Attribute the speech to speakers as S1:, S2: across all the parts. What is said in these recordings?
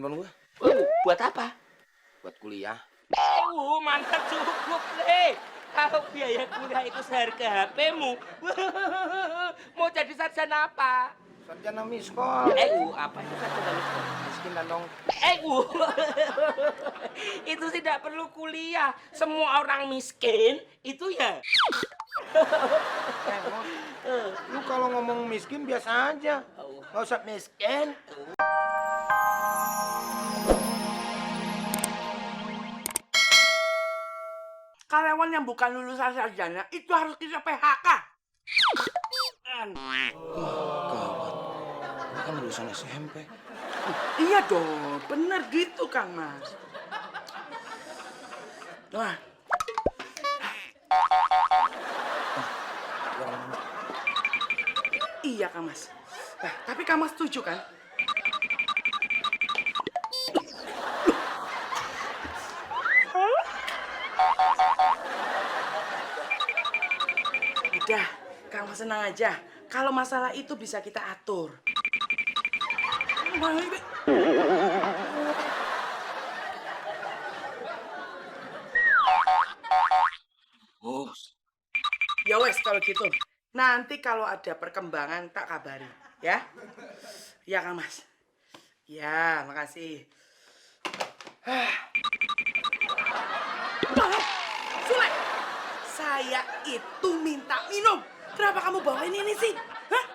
S1: handphone gue.
S2: Buat apa?
S1: Buat kuliah.
S2: Mantap cukup, Le. Kalau biaya kuliah itu seharga HP-mu, mau jadi sarjana apa?
S1: Sarjana miskol.
S2: Apa itu sarjana miskin?
S1: Miskin dan dong.
S2: Itu tidak perlu kuliah. Semua orang miskin itu ya.
S1: Mor, lu kalau ngomong miskin biasa aja. Nggak usah miskin.
S3: Karyawan yang bukan lulusan sarjana itu harus kita PHK.
S1: Gawat. Ini kan lulusan SMP.
S3: Iya dong, bener gitu Kang Mas. Wah. Iya Kang Mas. Tapi Kang Mas setuju kan? Udah, Kang Mas senang aja. Kalau masalah itu bisa kita atur. Ya wes kalau gitu. Nanti kalau ada perkembangan tak kabari, ya. Ya Kang Mas. Ya, makasih. Sule, saya itu minta minum. Kenapa kamu bawain ini sih? Hah?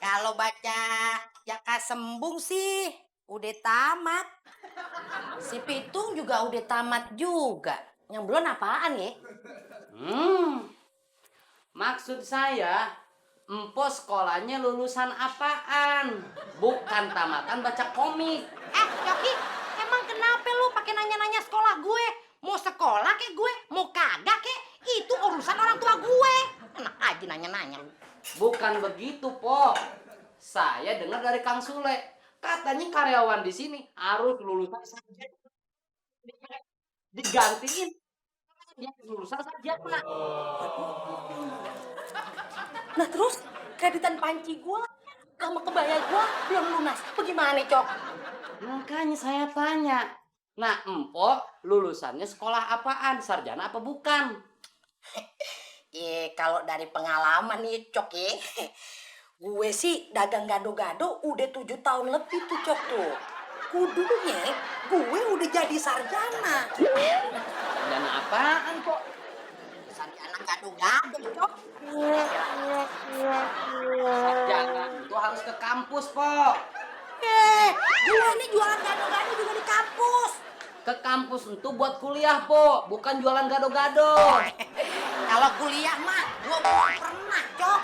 S4: Kalau baca Jaka Sembung sih udah tamat. Si Pitung juga udah tamat juga. Yang belum apaan ya?
S5: Maksud saya, empo sekolahnya lulusan apaan? Bukan tamatan baca komik.
S4: Yoki, emang kenapa lu pakai nanya-nanya sekolah gue? Mau sekolah kek gue, mau kagak kek? Itu urusan orang tua gue. Enak aja nanya-nanya lu.
S5: Bukan begitu, Po. Saya dengar dari Kang Sule. Katanya karyawan di sini harus lulusan sarjana. Digantiin. Dia lulusan sarjana.
S4: Nah terus kreditan panci gue sama kebaya gue belum lunas. Bagaimana, Cok?
S5: Makanya saya tanya. Nah, empo lulusannya sekolah apaan? Sarjana apa bukan?
S4: Kalau dari pengalaman nih, Cok ya. Gue sih dagang gado-gado udah 7 tahun lebih tuh, Cok tuh. Kudunya gue udah jadi sarjana.
S5: Sarjana apaan, kok?
S4: Sarjana gado-gado, Cok.
S5: Sarjana itu harus ke kampus, Po.
S4: Gue ini jualan gado-gado juga di kampus.
S5: Ke kampus itu buat kuliah, Po. Bukan jualan gado-gado.
S4: Kalau kuliah mah gue belum pernah, Cok.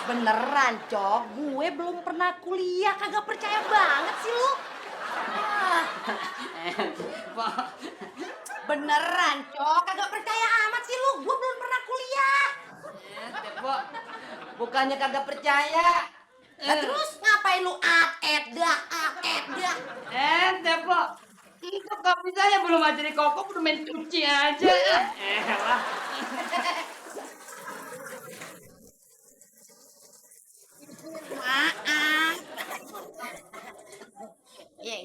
S4: Beneran, Cok. Gue belum pernah kuliah. Kagak percaya banget sih lu.
S5: Po.
S4: Beneran, Cok. Kagak percaya amat sih lu. Gue belum pernah kuliah.
S5: Po. Bukannya kagak percaya.
S4: Nah terus ngapain lu dah.
S5: Po. Itu kopi saya belum aja di koko, udah main cuci aja. Lah.
S4: Maaf.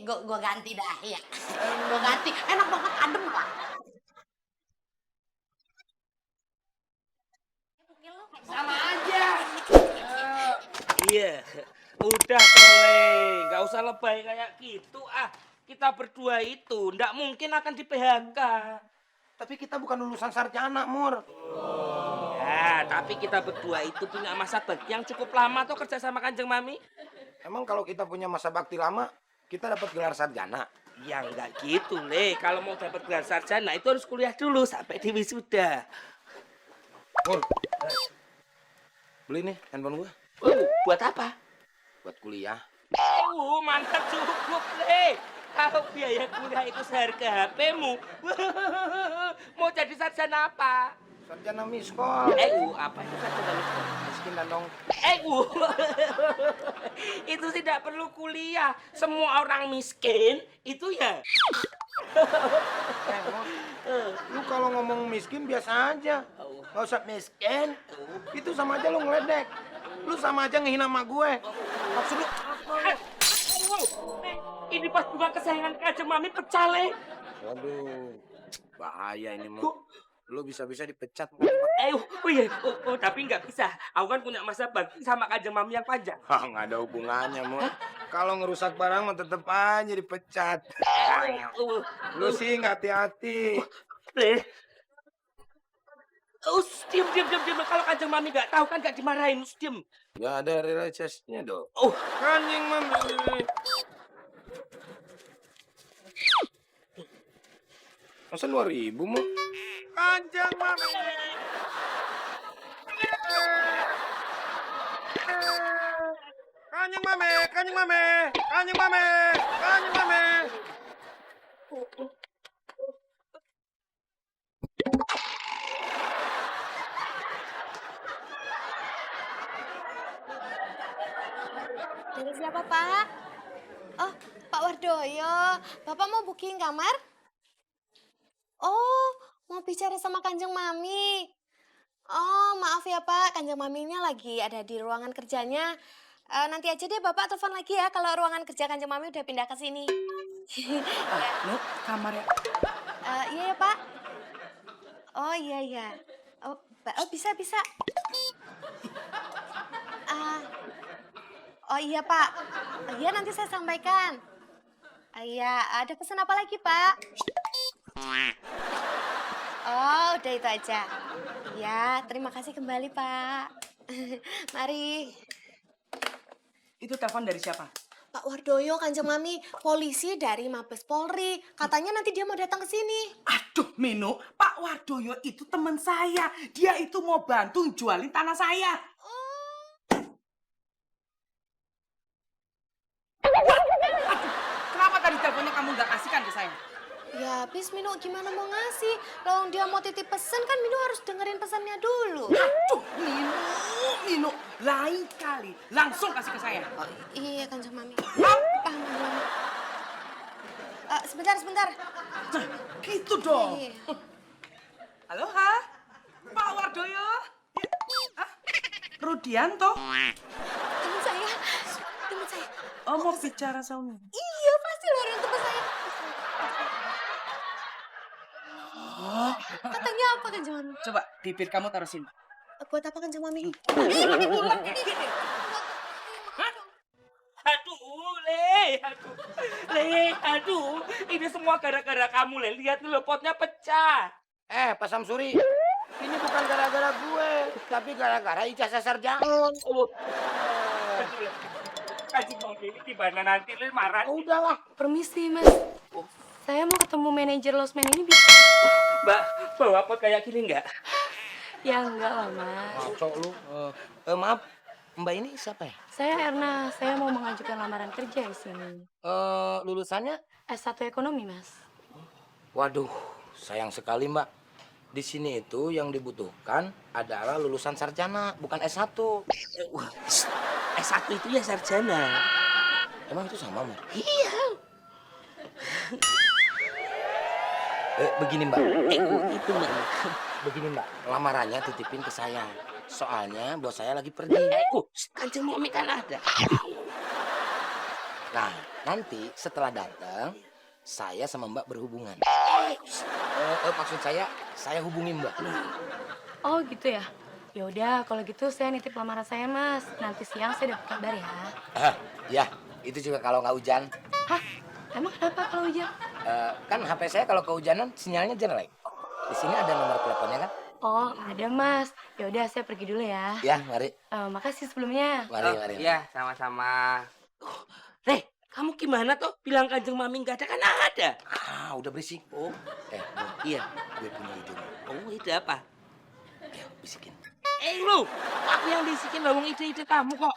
S4: Gue ganti dah ya. Gue ganti. Enak banget, adem lah.
S5: Sama aja.
S2: Iya, udah Tole, nggak usah lebay kayak gitu Kita berdua itu ndak mungkin akan di PHK.
S1: Tapi kita bukan lulusan sarjana, Mur.
S2: Ya, tapi kita berdua itu punya masa bakti yang cukup lama tuh kerja sama Kanjeng Mami.
S1: Emang kalau kita punya masa bakti lama, kita dapat gelar sarjana?
S2: Ya enggak gitu, Le. Kalau mau dapat gelar sarjana itu harus kuliah dulu sampai di wisuda.
S1: Mur, beli nih handphone gua.
S2: Buat apa?
S1: Buat kuliah.
S2: Mantap cukup, Le. Kalau biaya kuliah itu seharga HP-mu, mau jadi sarjana apa?
S1: Sarjana miskol.
S2: Apa itu sarjana miskin?
S1: Miskin dan dong.
S2: Itu tidak perlu kuliah. Semua orang miskin itu ya.
S1: Mur, lu kalau ngomong miskin biasa aja. Nggak usah miskin. Itu sama aja lu ngeledek. Lu sama aja ngehina sama gue. Maksud lu apa lu?
S2: Ini pas bunga kesayangan Kanjeng Mami pecah, Le.
S1: Waduh, bahaya ini mah. Lu bisa-bisa dipecat.
S2: Tapi nggak bisa. Aku kan punya masa bakti sama Kanjeng Mami yang panjang.
S1: Hah, nggak ada hubungannya, Mur. Kalau ngerusak barang mah tetep aja dipecat. Lu sih nggak hati-hati.
S2: Le. Diam. Kalau Kanjeng Mami nggak tahu kan nggak dimarahin. Diam.
S1: Nggak ada realisasinya dong.
S2: Oh,
S1: Kanjeng Mami. Masa 2.000, Mur? Kanjeng Mami. Kanjeng Mami, Kanjeng Mami, Kanjeng Mami, Kanjeng Mami.
S6: Dari siapa, Pak? Oh, Pak Wardoyo. Bapak mau booking kamar? Oh, mau bicara sama Kanjeng Mami. Oh, maaf ya, Pak. Kanjeng Maminya lagi ada di ruangan kerjanya. Nanti aja deh Bapak telepon lagi ya kalau ruangan kerja Kanjeng Mami udah pindah ke sini.
S3: Nu, kamarnya.
S6: Iya ya, Pak. Oh, iya. Oh, bisa. Oh iya Pak, iya nanti saya sampaikan. Iya, ada pesan apa lagi Pak? Oh, udah itu aja. Iya, terima kasih kembali Pak. Mari.
S3: Itu telepon dari siapa?
S6: Pak Wardoyo, Kanjeng Mami, polisi dari Mabes Polri. Katanya nanti dia mau datang ke sini.
S3: Aduh, Mino, Pak Wardoyo itu teman saya. Dia itu mau bantu jualin tanah saya. Kenapa tadi teleponnya kamu nggak kasihkan ke saya?
S6: Ya, habis Mino gimana mau ngasih? Kalau dia mau titip pesan kan Mino harus dengerin pesannya dulu.
S3: Aduh, Mino, lain kali langsung kasih ke saya.
S6: Oh, iya Kanjeng Mami.
S3: Hah?
S6: Paham, Kanjeng Mami. Sebentar.
S3: Nah, gitu dong.
S6: Iya.
S3: Halo, Pak Wardoyo? Hah? Rudianto?
S6: Temen saya.
S3: Oh, mau bicara sama.
S6: Iya, pasti luar tempat saya.
S3: Oh,
S6: Katanya apa Kanjeng Mami?
S3: coba bibir kamu taruh sini.
S6: Buat apa Kanjeng Mami?
S2: Aduh, ini semua gara-gara kamu, Le. Lihat dulu, potnya pecah.
S1: Pak Samsuri, ini bukan gara-gara gue, tapi gara-gara ijazah sarjana.
S2: Kanjeng Mami ini gimana nanti, Le, marah.
S1: Udahlah.
S6: Permisi, Mas. Saya mau ketemu manajer losmen ini bisa?
S2: Mbak, bawa pot kayak gini enggak?
S6: Ya enggak lah, Mas.
S1: Ngaco lu. Maaf, Mbak ini siapa ya?
S6: Saya Erna, saya mau mengajukan lamaran kerja di sini.
S1: Lulusannya?
S6: S1 ekonomi, Mas.
S1: Waduh, sayang sekali Mbak. Di sini itu yang dibutuhkan adalah lulusan sarjana, bukan S1.
S2: S1 itu ya sarjana.
S1: Emang itu sama, Mbak?
S2: Iya.
S1: Begini Mbak.
S2: Itu Mbak.
S1: Begini Mbak, lamarannya titipin ke saya. Soalnya bos saya lagi pergi.
S2: Kanjeng Mami kan ada.
S1: Nah, nanti setelah datang, saya sama Mbak berhubungan. Maksud saya hubungi Mbak.
S6: Oh gitu ya? Ya udah, kalau gitu saya nitip lamaran saya, Mas. Nanti siang saya dapat kabar ya.
S1: Ya, itu juga kalau nggak hujan.
S6: Hah? Emang kenapa kalau hujan?
S1: Kan HP saya kalau kehujanan sinyalnya jelek. Di sini ada nomor teleponnya kan?
S6: Oh, ada, Mas. Ya udah, saya pergi dulu ya.
S1: Ya, mari.
S6: Makasih sebelumnya.
S1: Mari.
S2: Iya, sama-sama. Le, kamu gimana tuh? Bilang Kanjeng Mami nggak ada, kan ada.
S1: Udah berisik. Iya, gue punya ide.
S2: Oh, ide apa?
S1: Bisikin.
S2: Lu, aku yang bisikin lawang ide-ide kamu kok.